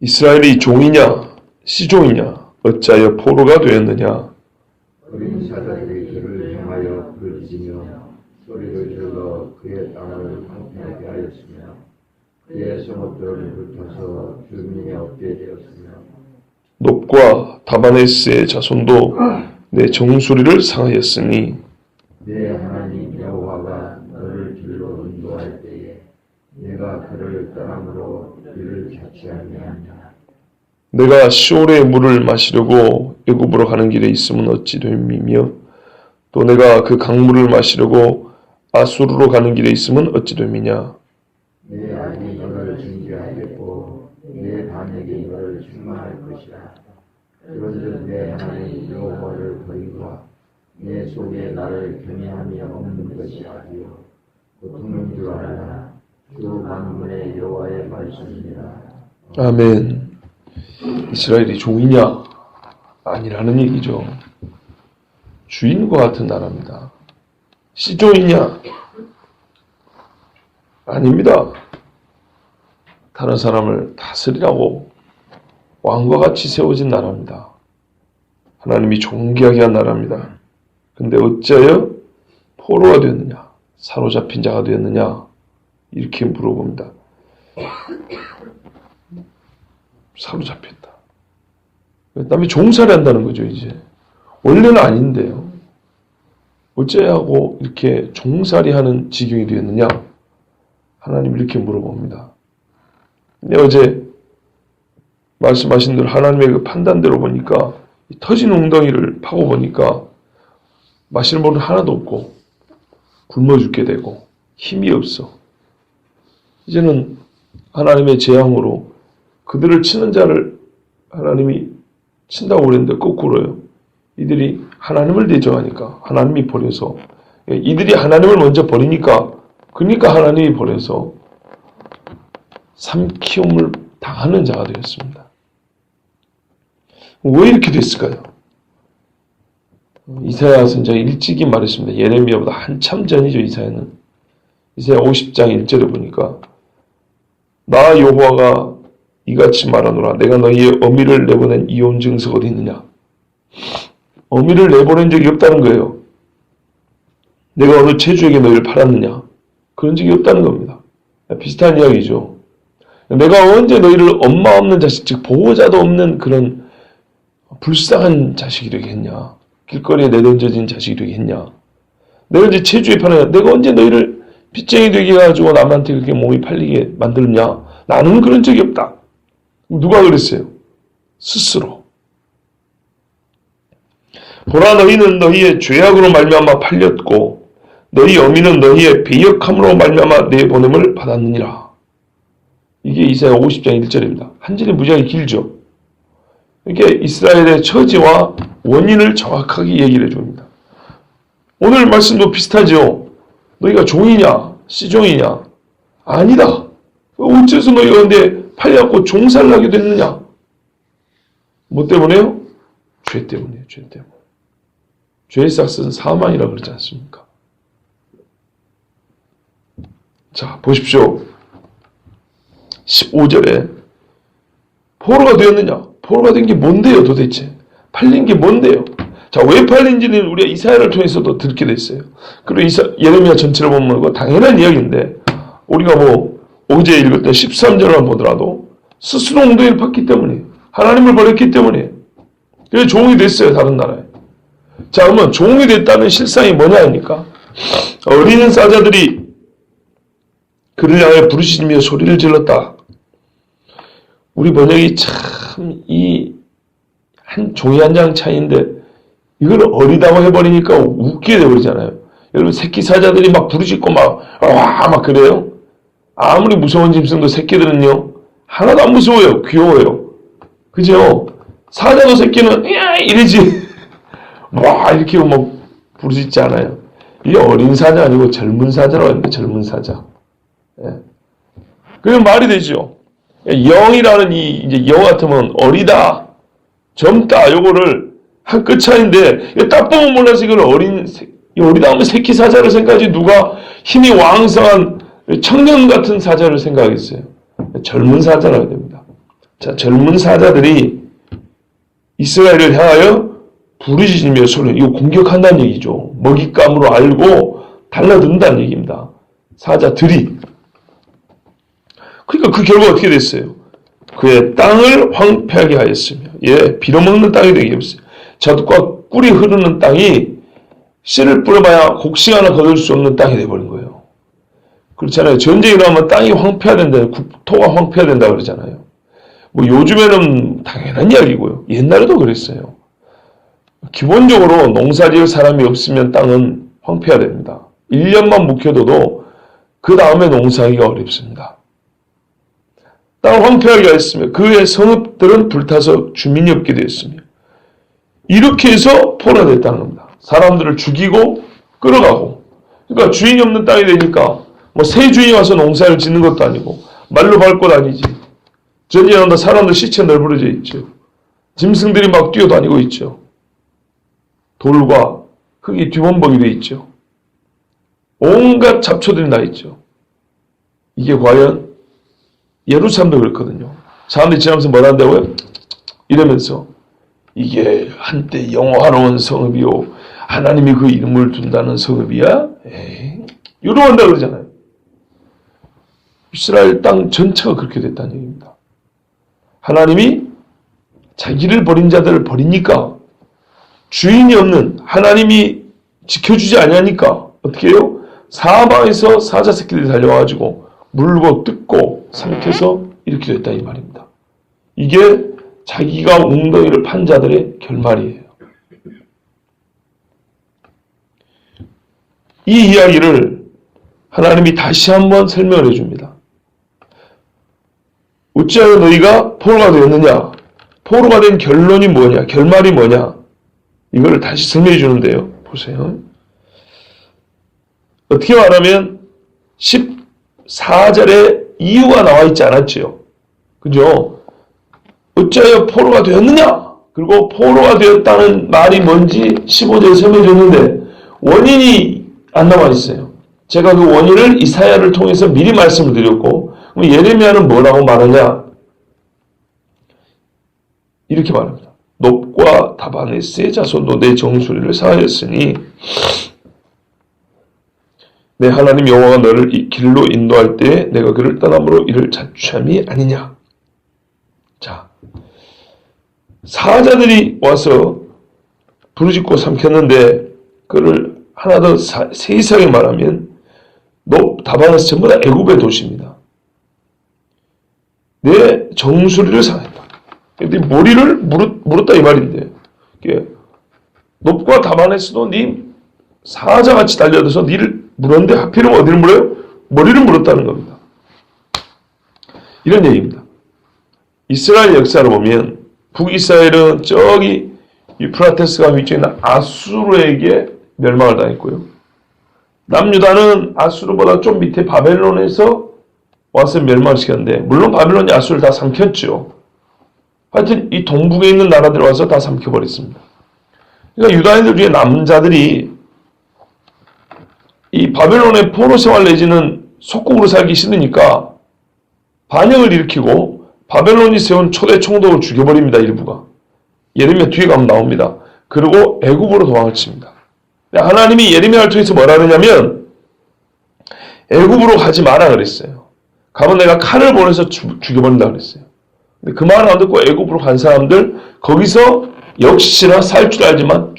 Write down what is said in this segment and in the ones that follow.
이스라엘이 종이냐 시종이냐 어찌하여 포로가 되었느냐. 어린 사자들이 그를 향하여 부르짖으며 소리를 질러 그의 땅을 황폐하게 하였으며 그의 성읍들을 훑어서 주민이 없게 되었으며 놉과 다바네스의 자손도 내 정수리를 상하였으니 내 하나님 여호와가 너를 길로 인도할 때에 내가 그를 떠남으로 그를 자취하게 하냐. 내가 시올의 물을 마시려고 애굽으로 가는 길에 있으면 어찌 됨이며 또 내가 그 강물을 마시려고 아수르로 가는 길에 있으면 어찌 됨이냐. 내 아이 너를 징계하겠고 내 반역이 너를 충만할 것이라. 그런즉 내 하나님 여호와를 버리고 내 속에 나를 경외함이 없는 것이 아니요 고통인 줄 알라. 주 만군의 여호와의 말씀이니라. 아멘. 이스라엘이 종이냐? 아니라는 얘기죠. 주인과 같은 나라입니다. 시종이냐? 아닙니다. 다른 사람을 다스리라고 왕과 같이 세워진 나라입니다. 하나님이 존귀하게 한 나라입니다. 근데 어찌하여 포로가 되었느냐? 사로잡힌 자가 되었느냐? 이렇게 물어봅니다. 사로잡혔다. 그다음에 종살이 한다는 거죠, 이제. 원래는 아닌데요. 어째하고 이렇게 종살이 하는 지경이 되었느냐? 하나님 이렇게 물어봅니다. 근데 어제 말씀하신 대로 하나님의 그 판단대로 보니까 터진 웅덩이를 파고 보니까 마실 물은 하나도 없고 굶어 죽게 되고 힘이 없어. 이제는 하나님의 재앙으로 그들을 치는 자를 하나님이 친다고 그랬는데 거꾸로요. 이들이 하나님을 대적하니까 하나님이 버려서 이들이 하나님을 먼저 버리니까 그러니까 하나님이 버려서 삼키움을 당하는 자가 되었습니다. 왜 이렇게 됐을까요? 이사야 선지자가 일찍이 말했습니다. 예레미야보다 한참 전이죠. 이사야는. 이사야 50장 1절에 보니까 나 여호와가 이같이 말하노라. 내가 너희의 어미를 내보낸 이혼 증서가 어디 있느냐. 어미를 내보낸 적이 없다는 거예요. 내가 어느 체주에게 너희를 팔았느냐. 그런 적이 없다는 겁니다. 비슷한 이야기죠. 내가 언제 너희를 엄마 없는 자식, 즉 보호자도 없는 그런 불쌍한 자식이 되게 했냐. 길거리에 내던져진 자식이 되게 했냐. 내가 이제 체주에 파느냐. 내가 언제 너희를 빚쟁이 되게 해가지고 남한테 그렇게 몸이 팔리게 만들었냐. 나는 그런 적이 없다. 누가 그랬어요? 스스로. 보라 너희는 너희의 죄악으로 말미암아 팔렸고 너희 어미는 너희의 배역함으로 말미암아 내 보냄을 받았느니라. 이게 이사야 50장 1절입니다. 한 절이 무지하게 길죠. 이게 이스라엘의 처지와 원인을 정확하게 얘기를 해줍니다. 오늘 말씀도 비슷하죠. 너희가 종이냐 시종이냐? 아니다. 어째서 너희가 근데 팔려갖고 종살나게 됐느냐? 뭐 때문에요? 죄 때문이에요. 죄 때문에. 죄의 삭은 사망이라 그러지 않습니까? 자, 보십시오. 15절에 포로가 되었느냐? 포로가 된 게 뭔데요 도대체? 팔린 게 뭔데요? 자, 왜 팔린지는 우리가 이사야를 통해서도 듣게 됐어요. 그리고 예레미야 전체를 보면 그거 당연한 이야기인데 우리가 뭐 어제 읽었던 13절만 보더라도 스스로 엉덩이를 팠기 때문에 하나님을 버렸기 때문에 그래서 종이 됐어요. 다른 나라에. 자, 그러면 종이 됐다는 실상이 뭐냐 하니까 어린 사자들이 그를 향해 부르짖으며 소리를 질렀다. 우리 번역이 참 한 종이 한 장 차이인데 이걸 어리다고 해버리니까 웃기게 돼버리잖아요. 여러분 새끼 사자들이 막 부르짖고 막 그래요. 아무리 무서운 짐승도 새끼들은요 하나도 안 무서워요. 귀여워요. 그죠? 사자도 새끼는 이러지 와 이렇게 뭐 부르짖지 않아요. 이게 어린 사자 아니고 젊은 사자라고 하는데 젊은 사자. 예. 그럼 말이 되죠. 영이라는 이제 영 같으면 어리다, 젊다 요거를 한 끗 차이인데 딱 보면 몰라서 이걸 어리다 하면 새끼 사자를 생각하지 누가 힘이 왕성한 청년 같은 사자를 생각하겠어요. 젊은 사자라고 됩니다. 자, 젊은 사자들이 이스라엘을 향하여 부르짖으며 소리, 이거 공격한다는 얘기죠. 먹잇감으로 알고 달라든다는 얘기입니다. 사자들이. 그러니까 그 결과가 어떻게 됐어요? 그의 땅을 황폐하게 하였으며, 예, 빌어먹는 땅이 되게 했어요. 젖과 꿀이 흐르는 땅이 씨를 뿌려봐야 곡식 하나 거둘 수 없는 땅이 되어버린 거예요. 그렇잖아요. 전쟁이 일어나면 땅이 황폐화된다, 국토가 황폐화된다 그러잖아요. 뭐 요즘에는 당연한 이야기고요. 옛날에도 그랬어요. 기본적으로 농사지을 사람이 없으면 땅은 황폐화됩니다. 1년만 묵혀둬도 그 다음에 농사하기가 어렵습니다. 땅을 황폐하게 하였으며 그의 성읍들은 불타서 주민이 없게 되었으며, 이렇게 해서 포로가 됐다는 겁니다. 사람들을 죽이고 끌어가고. 그러니까 주인이 없는 땅이 되니까 뭐 새 주인이 와서 농사를 짓는 것도 아니고 말로 밟고 다니지. 전쟁한다 사람들 시체 널브러져 있죠. 짐승들이 막 뛰어다니고 있죠. 돌과 흙이 뒤범벅이 되어 있죠. 온갖 잡초들이 나 있죠. 이게 과연 예루살렘도 그렇거든요. 사람들이 지나면서 뭐라 한다고요? 이러면서 이게 한때 영화로운 성읍이요, 하나님이 그 이름을 둔다는 성읍이야? 에이, 유로한다 그러잖아요. 이스라엘 땅 전체가 그렇게 됐다는 얘기입니다. 하나님이 자기를 버린 자들을 버리니까, 주인이 없는, 하나님이 지켜주지 아니하니까 어떻게 해요? 사방에서 사자 새끼들이 달려와가지고 물고 뜯고 삼켜서 이렇게 됐다 이 말입니다. 이게 자기가 웅덩이를 판 자들의 결말이에요. 이 이야기를 하나님이 다시 한번 설명을 해줍니다. 어찌하여 너희가 포로가 되었느냐? 포로가 된 결론이 뭐냐? 결말이 뭐냐? 이걸 다시 설명해 주는데요. 보세요. 어떻게 말하면 14절에 이유가 나와 있지 않았지요. 그죠? 어찌하여 포로가 되었느냐? 그리고 포로가 되었다는 말이 뭔지 15절에 설명해 줬는데 원인이 안 나와 있어요. 제가 그 원인을 이사야를 통해서 미리 말씀을 드렸고, 그럼 예레미야는 뭐라고 말하냐? 이렇게 말합니다. 놉과 다바네스의 자손도 내 정수리를 사하였으니 내 하나님 여호와가 너를 이 길로 인도할 때에 내가 그를 떠남으로 이를 자취함이 아니냐. 자, 사자들이 와서 부르짖고 삼켰는데 그를 하나 더 세세하게 말하면 놉, 다바네스 전부 다 애굽의 도시입니다. 내 정수리를 상했다. 근데 머리를 물었다 이 말인데, 놉과 다바네스도 네 사자같이 달려들어서 니를 물었는데 하필이면 어디를 물어요? 머리를 물었다는 겁니다. 이런 얘기입니다. 이스라엘 역사를 보면 북이스라엘은 저기 유프라테스가 위쪽에 있는 아수르에게 멸망을 당했고요. 남유다는 아수르보다 좀 밑에 바벨론에서 와서 멸망을 시켰는데, 물론 바벨론이 아수르를 다 삼켰죠. 하여튼 이 동북에 있는 나라들 와서 다 삼켜버렸습니다. 그러니까 유다인들 중에 남자들이 이 바벨론의 포로 생활 내지는 속국으로 살기 싫으니까 반역을 일으키고 바벨론이 세운 초대 총독을 죽여버립니다. 일부가. 예레미야 뒤에 가면 나옵니다. 그리고 애굽으로 도망을 칩니다. 하나님이 예레미야를 통해서 뭐라 그러냐면 애굽으로 가지 마라 그랬어요. 가면 내가 칼을 보내서 죽여버린다 그랬어요. 근데 그 말을 안 듣고 애굽으로 간 사람들 거기서 역시나 살 줄 알지만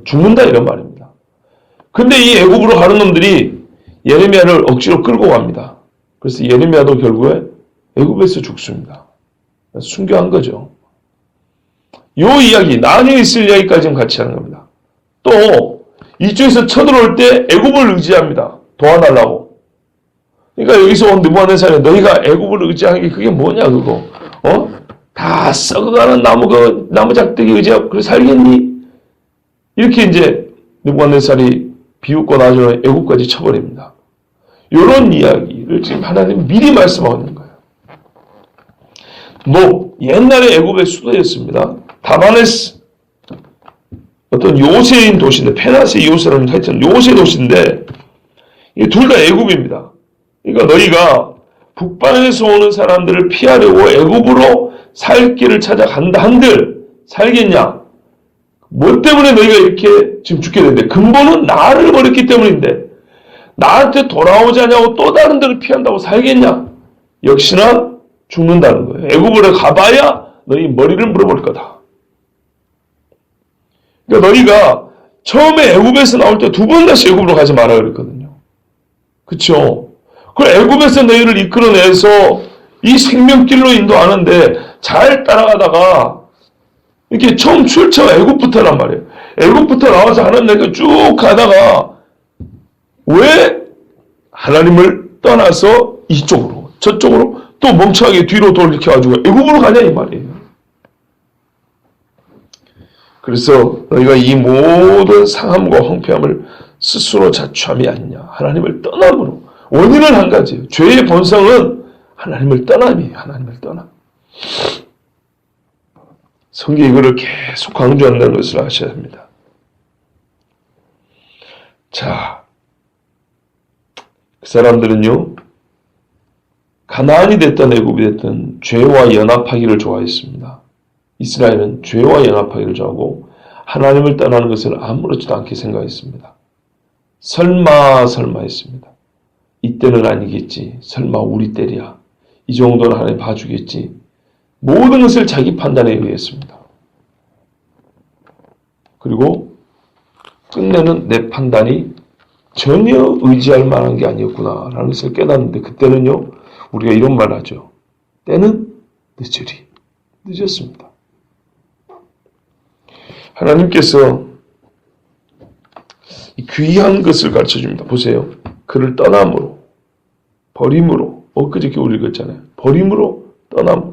죽는다 이런 말입니다. 근데 이 애굽으로 가는 놈들이 예레미야를 억지로 끌고 갑니다. 그래서 예레미야도 결국에 애굽에서 죽습니다. 순교한 거죠. 요 이야기, 나중에 있을 이야기까지는 같이 하는 겁니다. 또 이쪽에서 쳐들어올 때 애굽을 의지합니다. 도와달라고. 그러니까 여기서 온 느부갓네살이 너희가 애굽을 의지하는 게 그게 뭐냐 그거. 다 썩어가는 나무 작대기 의지하고 그래 살겠니? 이렇게 이제 느부갓네살이 비웃고 나중에 애굽까지 쳐버립니다. 이런 이야기를 지금 하나님이 미리 말씀하고 있는 거예요. 옛날에 애굽의 수도였습니다. 다바네스 어떤 요새인 도시인데, 페나스의 요새라는 하여튼 요새 도시인데 이 둘 다 애굽입니다. 그러니까 너희가 북방에서 오는 사람들을 피하려고 애굽으로 살 길을 찾아간다 한들 살겠냐? 뭐 때문에 너희가 이렇게 지금 죽게 되는데 근본은 나를 버렸기 때문인데 나한테 돌아오지 않냐고 또 다른 데를 피한다고 살겠냐? 역시나 죽는다는 거예요. 애굽으로 가봐야 너희 머리를 물어볼 거다. 그러니까 너희가 처음에 애굽에서 나올 때 두 번 다시 애굽으로 가지 마라 그랬거든요. 그쵸? 그 애굽에서 너희를 이끌어내서 이 생명길로 인도하는데 잘 따라가다가 이렇게 처음 출처가 애굽부터란 말이에요. 애굽부터 나와서 하나님 쭉 가다가 왜 하나님을 떠나서 이쪽으로 저쪽으로 또 멍청하게 뒤로 돌이켜가지고 애굽으로 가냐 이 말이에요. 그래서 너희가 이 모든 상함과 황폐함을 스스로 자초함이 아니냐. 하나님을 떠남으로. 원인은 한 가지예요. 죄의 본성은 하나님을 떠남이에요. 하나님을 떠남. 성경이 이거를 계속 강조한다는 것을 아셔야 합니다. 자, 그 사람들은요, 가나안이 됐든 애굽이 됐든 죄와 연합하기를 좋아했습니다. 이스라엘은 죄와 연합하기를 좋아하고 하나님을 떠나는 것을 아무렇지도 않게 생각했습니다. 설마 했습니다. 이때는 아니겠지. 설마 우리 때리야. 이 정도는 하나님 봐주겠지. 모든 것을 자기 판단에 의했습니다. 그리고 끝내는 내 판단이 전혀 의지할 만한 게 아니었구나라는 것을 깨닫는데 그때는요. 우리가 이런 말 하죠. 때는 늦으리. 늦었습니다. 하나님께서 귀한 것을 가르쳐줍니다. 보세요. 그를 떠남으로, 버림으로, 엊그저께 우리 읽었잖아요. 버림으로, 떠남으로.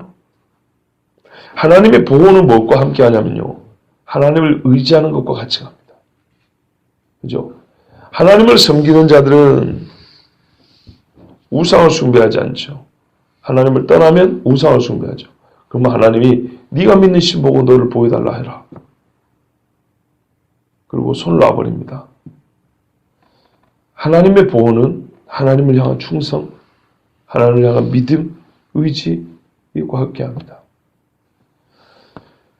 하나님의 보호는 무엇과 함께 하냐면요. 하나님을 의지하는 것과 같이 갑니다. 그죠? 하나님을 섬기는 자들은 우상을 숭배하지 않죠. 하나님을 떠나면 우상을 숭배하죠. 그러면 하나님이 네가 믿는 신 보고 너를 보여달라 해라. 그리고 손을 놔버립니다. 하나님의 보호는 하나님을 향한 충성, 하나님을 향한 믿음, 의지 이것과 함께합니다.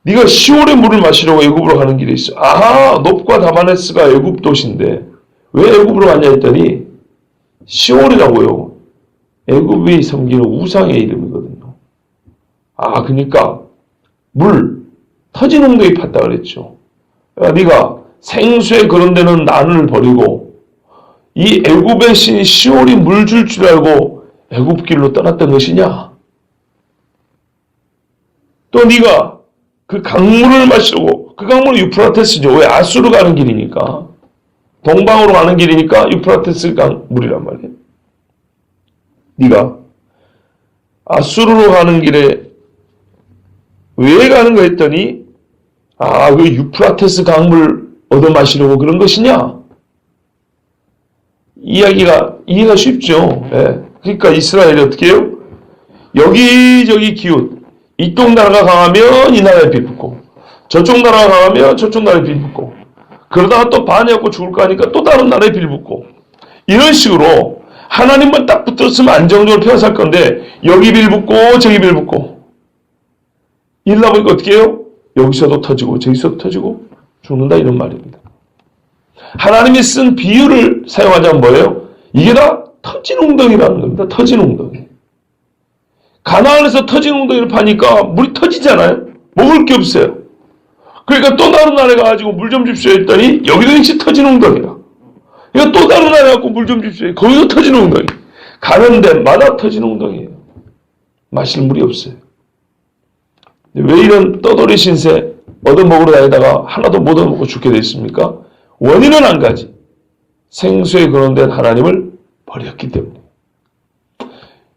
네가 시올의 물을 마시려고 애굽으로 가는 길에 있어. 아하, 놉과 다마네스가 애굽 도시인데 왜 애굽으로 갔냐 했더니 시올이라고요. 애굽이 섬기는 우상의 이름이거든요. 아, 그러니까 물, 터진 웅덩이 팠다 그랬죠. 그러니까 네가 생수에 그런 데는 난을 버리고 이 애굽의 신 시올이 물 줄 줄 알고 애굽 길로 떠났던 것이냐? 또 네가 그 강물을 마시고 그 강물은 유프라테스죠. 왜? 아수르 가는 길이니까. 동방으로 가는 길이니까 유프라테스 강물이란 말이에요. 네가 아수르로 가는 길에 왜 가는가 했더니 아, 그 유프라테스 강물 얻어 마시려고 그런 것이냐? 이해가 쉽죠. 예. 그러니까 이스라엘이 어떻게 해요? 여기저기 기웃. 이쪽 나라가 강하면 이 나라에 빌붙고 저쪽 나라가 강하면 저쪽 나라에 빌붙고 그러다가 또 반해갖고 죽을 거 하니까 또 다른 나라에 빌붙고 이런 식으로 하나님만 딱 붙었으면 안정적으로 편살 건데 여기 빌붙고 저기 빌붙고 이러다 보니까 어떻게 해요? 여기서도 터지고 저기서도 터지고 죽는다 이런 말입니다. 하나님이 쓴 비유를 사용하자면 뭐예요? 이게 다 터진 웅덩이라는 겁니다. 터진 웅덩이. 가나안에서 터진 웅덩이를 파니까 물이 터지잖아요. 먹을 게 없어요. 그러니까 또 다른 나라에 가가지고 물 좀 줍시오 했더니 여기도 역시 터진 웅덩이다. 그러니까 또 다른 나라에 가고 물 좀 줍시오. 거기도 터진 웅덩이. 가는 데마다 터진 웅덩이에요. 마실 물이 없어요. 왜 이런 떠돌이 신세 얻어먹으러 다니다가 하나도 못 얻어먹고 죽게 됐습니까? 원인은 한 가지. 생수에 거론된 하나님을 버렸기 때문에.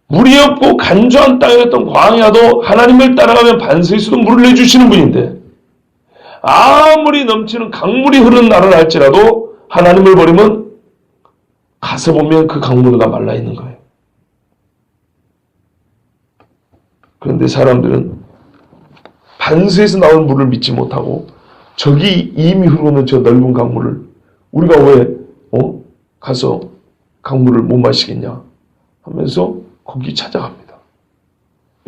물이 없고 간조한 땅이었던 광야도 하나님을 따라가면 반석에서도 물을 내주시는 분인데 아무리 넘치는 강물이 흐르는 나라를 할지라도 하나님을 버리면 가서 보면 그 강물이 다 말라있는 거예요. 그런데 사람들은 반석에서 나오는 물을 믿지 못하고 저기 이미 흐르는 저 넓은 강물을 우리가 왜 가서 강물을 못 마시겠냐 하면서 거기 찾아갑니다.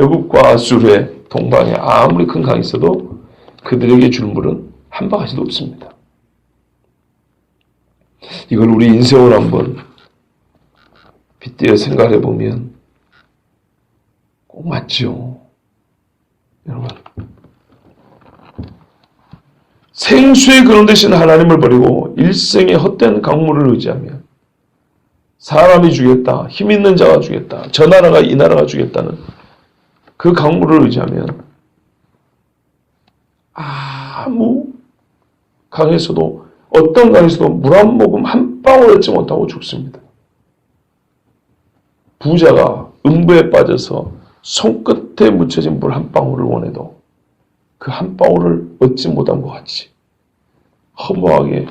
애굽과 아수르의 동방에 아무리 큰 강이 있어도 그들에게 줄 물은 한 바가지도 없습니다. 이걸 우리 인생을 한번 빗대어 생각해 보면 꼭 맞죠. 여러분, 생수의 근원 되신 하나님을 버리고 일생의 헛된 강물을 의지하면 사람이 주겠다, 힘 있는 자가 주겠다, 저 나라가 이 나라가 주겠다는 그 강물을 의지하면 아무 강에서도 어떤 강에서도 물 한 모금 한 방울 얻지 못하고 죽습니다. 부자가 음부에 빠져서 손끝에 묻혀진 물 한 방울을 원해도 그 한 방울을 얻지 못한 것 같이 허무하게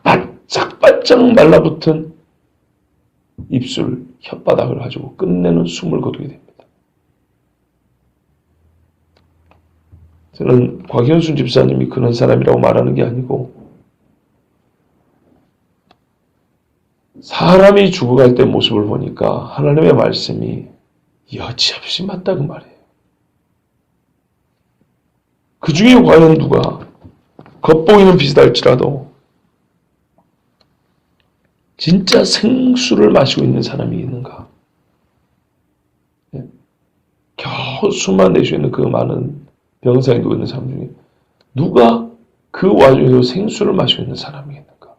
바짝바짝 말라붙은 입술, 혓바닥을 가지고 끝내는 숨을 거두게 됩니다. 저는 곽현순 집사님이 그런 사람이라고 말하는 게 아니고 사람이 죽어갈 때 모습을 보니까 하나님의 말씀이 여지없이 맞다 그 말이에요. 그 중에 과연 누가 겉보기는 비슷할지라도 진짜 생수를 마시고 있는 사람이 있는가? 겨우 숨만 낼 수 있는 그 많은 병상에 누워 있는 사람 중에 누가 그 와중에도 생수를 마시고 있는 사람이 있는가?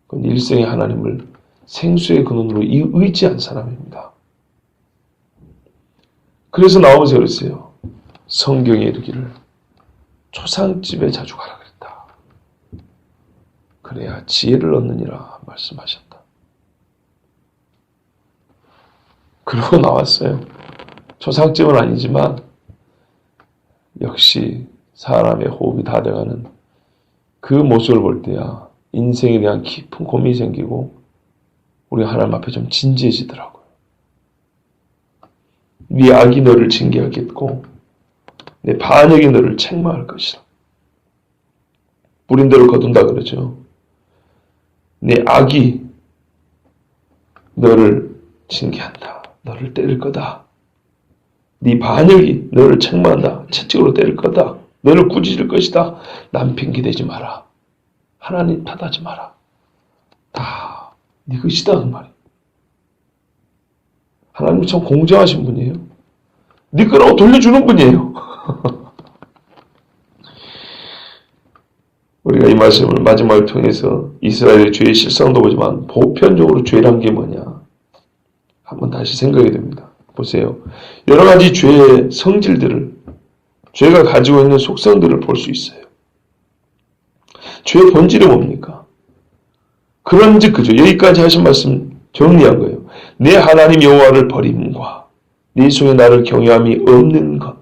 그건 일생의 하나님을 생수의 근원으로 의지한 사람입니다. 그래서 나오면서 그랬어요. 성경에 이르기를 초상집에 자주 가라 그랬다. 그래야 지혜를 얻느니라 말씀하셨다. 그러고 나왔어요. 초상집은 아니지만 역시 사람의 호흡이 다 돼가는 그 모습을 볼 때야 인생에 대한 깊은 고민이 생기고 우리 하나님 앞에 좀 진지해지더라고요. 네 악이 너를 징계하겠고 내 반역이 너를 책망할 것이다. 뿌린 대로 거둔다 그러죠. 내 악이 너를 징계한다. 너를 때릴 거다. 네 반역이 너를 책망한다. 채찍으로 때릴 거다. 너를 꾸짖을 것이다. 남 핑계대지 마라. 하나님 탓하지 마라. 다 네 것이다 그 말이에요. 하나님 참 공정하신 분이에요. 네 거라고 돌려주는 분이에요. 우리가 이 말씀을 마지막을 통해서 이스라엘의 죄의 실상도 보지만 보편적으로 죄란 게 뭐냐 한번 다시 생각이 됩니다. 보세요. 여러 가지 죄의 성질들을 죄가 가지고 있는 속성들을 볼 수 있어요. 죄의 본질이 뭡니까? 그런즉 그죠. 여기까지 하신 말씀 정리한 거예요. 내 하나님 여호와를 버림과 네 속에 나를 경외함이 없는 것.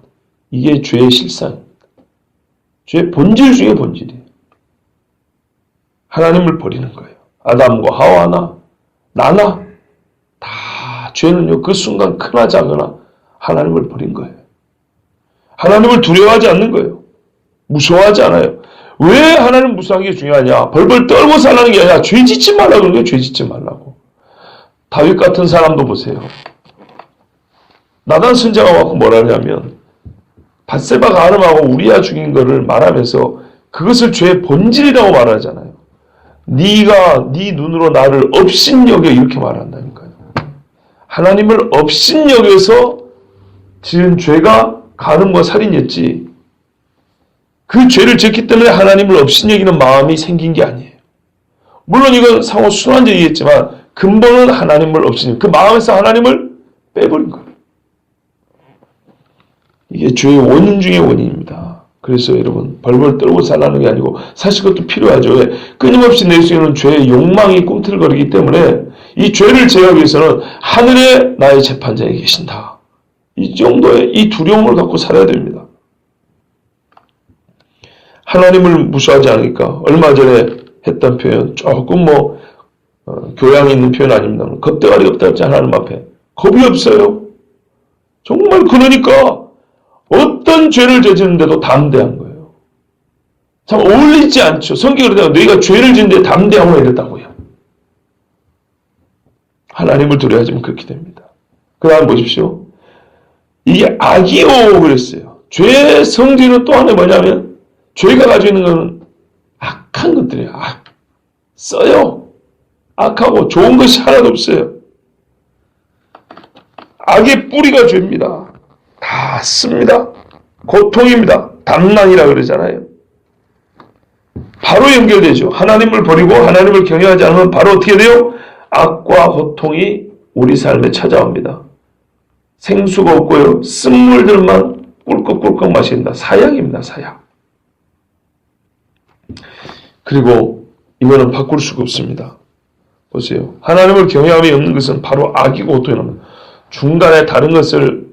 이게 죄의 실상입니다. 죄의 본질 중에 본질이에요. 하나님을 버리는 거예요. 아담과 하와나 나나 다 죄는요 그 순간 크나 작으나 하나님을 버린 거예요. 하나님을 두려워하지 않는 거예요. 무서워하지 않아요. 왜 하나님 무서워하는 게 중요하냐? 벌벌 떨고 살라는 게 아니라 죄 짓지 말라고 그런 거예요. 죄 짓지 말라고. 다윗 같은 사람도 보세요. 나단 선지자가 와서 뭐라 하냐면 밧세바가 아름하고 우리아 죽인 거를 말하면서 그것을 죄의 본질이라고 말하잖아요. 네가 네 눈으로 나를 업신여겨 이렇게 말한다니까요. 하나님을 업신여겨서 지은 죄가 간음과 살인이었지 그 죄를 지었기 때문에 하나님을 업신여기는 마음이 생긴 게 아니에요. 물론 이건 상호 순환적이겠지만 근본은 하나님을 업신여기 그 마음에서 하나님을 빼버린 거예요. 이게 죄의 원인 중의 원인입니다. 그래서 여러분 벌벌 떨고 살라는 게 아니고 사실 그것도 필요하죠. 왜? 끊임없이 낼 수 있는 죄의 욕망이 꿈틀거리기 때문에 이 죄를 제어하기 위해서는 하늘에 나의 재판장이 계신다. 이 정도의 이 두려움을 갖고 살아야 됩니다. 하나님을 무시하지 않으니까 얼마 전에 했던 표현 조금 교양이 있는 표현 아닙니다. 겁대가리 없다 했지 하나님 앞에. 겁이 없어요. 정말 그러니까 어떤 죄를 저지르는데도 담대한 거예요. 참 어울리지 않죠. 성경에 그러다가 너희가 죄를 짓는데 담대하고 이랬다고요. 하나님을 두려워하지면 그렇게 됩니다. 그 다음 보십시오. 이게 악이요 그랬어요. 죄의 성질은 또 하나 뭐냐면 죄가 가지고 있는 것은 악한 것들이에요. 써요. 악하고 좋은 것이 하나도 없어요. 악의 뿌리가 죄입니다. 다 씁니다. 고통입니다. 단란이라 그러잖아요. 바로 연결되죠. 하나님을 버리고 하나님을 경외하지 않으면 바로 어떻게 돼요? 악과 고통이 우리 삶에 찾아옵니다. 생수가 없고요. 쓴물들만 꿀꺽꿀꺽 마신다. 사약입니다. 사약. 그리고 이거는 바꿀 수가 없습니다. 보세요. 하나님을 경외함이 없는 것은 바로 악이고 고통입니다. 중간에 다른 것을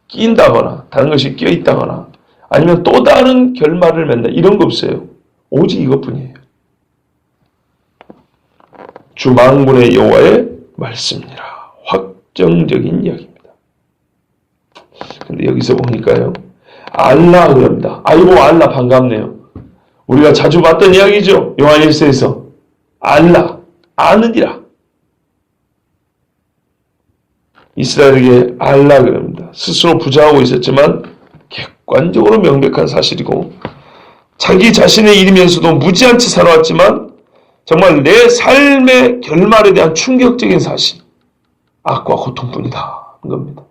끼인다거나 다른 것이 끼어있다거나 아니면 또 다른 결말을 맺는다. 이런 거 없어요. 오직 이것뿐이에요. 주 만군의 여호와의 말씀이라. 확정적인 이야기입니다. 근데 여기서 보니까요. 알라 그럽니다. 아이고 알라 반갑네요. 우리가 자주 봤던 이야기죠. 요한 1서에서 알라 아느니라. 이스라엘에게 알라 그럽니다. 스스로 부자하고 있었지만 객관적으로 명백한 사실이고 자기 자신의 일이면서도 무지한 채 살아왔지만 정말 내 삶의 결말에 대한 충격적인 사실, 악과 고통뿐이다 한 겁니다.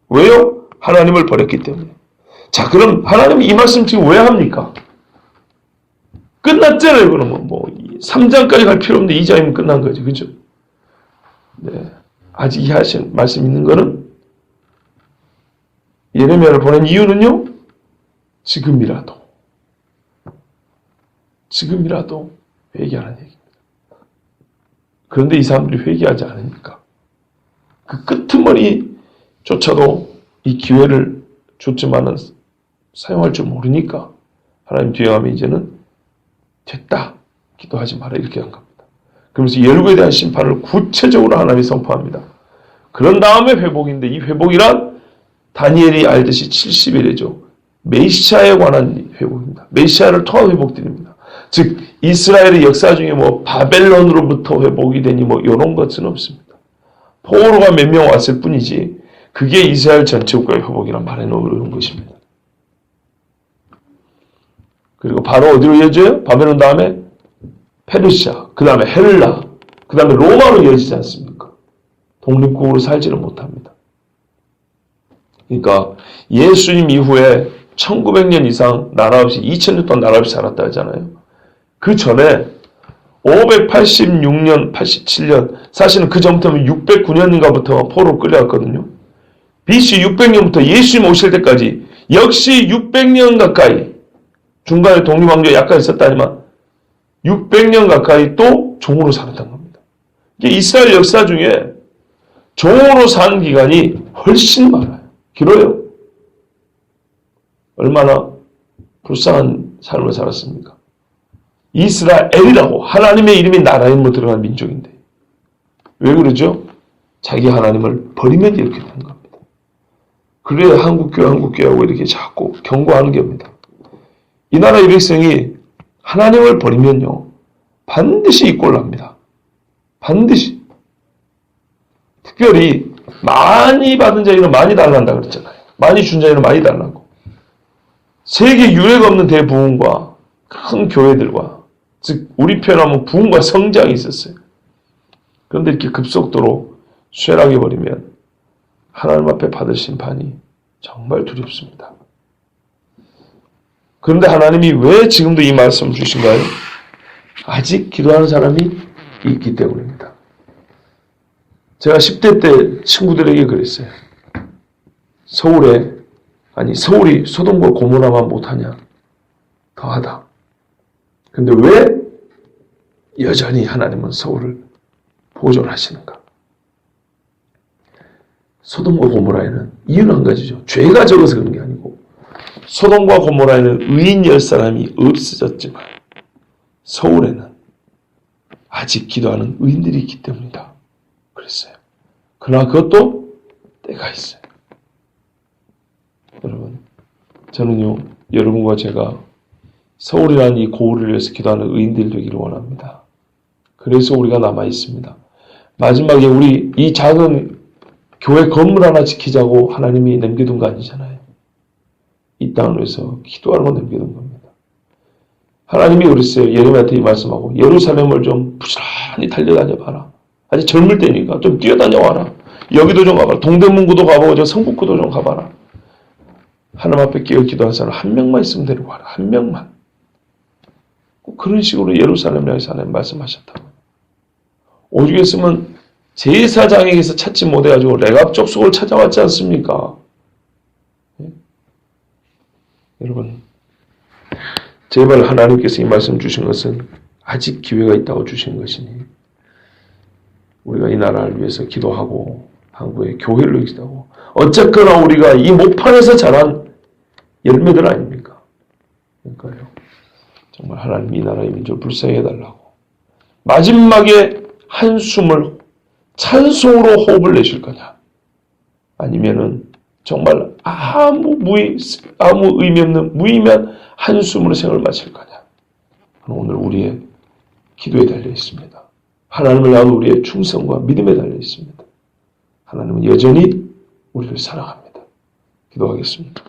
왜요? 하나님을 버렸기 때문에. 자, 그럼 하나님이 이 말씀 지금 왜 합니까? 끝났잖아요. 그러면 뭐 3장까지 갈 필요 없는데 2장이면 끝난 거죠. 그죠? 네. 아직 이 하신 말씀 있는 거는 예레미야를 보낸 이유는요. 지금이라도 회개하는 얘기입니다. 그런데 이 사람들이 회개하지 않으니까 그 끄트머리조차도 이 기회를 줬지만은 사용할 줄 모르니까 하나님 뒤에 가면 이제는 됐다. 기도하지 마라. 이렇게 한 겁니다. 그러면서 열국에 대한 심판을 구체적으로 하나님이 선포합니다. 그런 다음에 회복인데 이 회복이란 다니엘이 알듯이 70일이죠. 메시아에 관한 회복입니다. 메시아를 통한 회복들입니다. 즉 이스라엘의 역사 중에 뭐 바벨론으로부터 회복이 되니 뭐 이런 것은 없습니다. 포로가 몇 명 왔을 뿐이지 그게 이스라엘 전체 국가의 회복이란 말에 놓은 것입니다. 그리고 바로 어디로 이어져요? 바벨론 다음에 페르시아, 그 다음에 헬라, 그 다음에 로마로 이어지지 않습니까? 독립국으로 살지를 못합니다. 그러니까 예수님 이후에 1900년 이상 나라 없이 2000년 동안 나라 없이 살았다 하잖아요. 그 전에 586년, 87년 사실은 그 전부터는 609년인가부터 포로로 끌려갔거든요. BC 600년부터 예수님 오실 때까지 역시 600년 가까이 중간에 독립왕조 약간 있었다지만 600년 가까이 또 종으로 살았던 겁니다. 이게 이스라엘 역사 중에 종으로 사는 기간이 훨씬 많아요. 길어요. 얼마나 불쌍한 삶을 살았습니까? 이스라엘이라고 하나님의 이름이 나라 이름으로 들어간 민족인데 왜 그러죠? 자기 하나님을 버리면 이렇게 되는 겁니다. 그래야 한국교회하고 이렇게 자꾸 경고하는 겁니다. 이 나라의 백성이 하나님을 버리면요 반드시 이 꼴 납니다. 반드시. 특별히 많이 받은 자에게는 많이 달란다 그랬잖아요. 많이 준 자에게는 많이 달라고. 세계 유례가 없는 대부흥과 큰 교회들과 즉 우리 표현하면 부흥과 성장이 있었어요. 그런데 이렇게 급속도로 쇠락해 버리면 하나님 앞에 받을 심판이 정말 두렵습니다. 그런데 하나님이 왜 지금도 이 말씀을 주신가요? 아직 기도하는 사람이 있기 때문입니다. 제가 10대 때 친구들에게 그랬어요. 서울이 소돔과 고모라만 못하냐? 더하다. 근데 왜 여전히 하나님은 서울을 보존하시는가? 소돔과 고모라에는 이유는 한 가지죠. 죄가 적어서 그런 게 아니고 소돔과 고모라에는 의인 10사람이 없어졌지만 서울에는 아직 기도하는 의인들이 있기 때문이다. 그랬어요. 그러나 그것도 때가 있어요. 여러분, 저는요, 여러분과 제가 서울이라는 이 고을을 위해서 기도하는 의인들 되기를 원합니다. 그래서 우리가 남아 있습니다. 마지막에 우리 이 작은 교회 건물 하나 지키자고 하나님이 남겨둔 거 아니잖아요. 이 땅을 위해서 기도하는 거 남겨둔 겁니다. 하나님이 그랬어요. 예레미야한테 이 말씀하고 예루살렘을 좀 부지런히 달려다녀 봐라. 아직 젊을 때니까 좀 뛰어다녀 와라. 여기도 좀 가봐라. 동대문구도 가보고 저 성북구도 좀 가봐라. 하나님 앞에 끼어 기도한 사람 한 명만 있으면 데리고 와라. 한 명만. 꼭 그런 식으로 예루살렘 향해서 하나님 말씀하셨다고. 오죽했으면 제사장에게서 찾지 못해가지고 레갑 족속을 찾아왔지 않습니까? 예? 여러분, 제발 하나님께서 이 말씀 주신 것은 아직 기회가 있다고 주신 것이니 우리가 이 나라를 위해서 기도하고 한국의 교회를 위해서 기도하고 어쨌거나 우리가 이 목판에서 자란 열매들 아닙니까? 그러니까요. 정말 하나님 이 나라의 민족을 불쌍히 해달라고 마지막에 한숨을 찬송으로 호흡을 내실 거냐? 아니면은 정말 아무 의미 없는 무의미한 한숨으로 생을 마칠 거냐? 오늘 우리의 기도에 달려 있습니다. 하나님을 향한 우리의 충성과 믿음에 달려 있습니다. 하나님은 여전히 우리를 사랑합니다. 기도하겠습니다.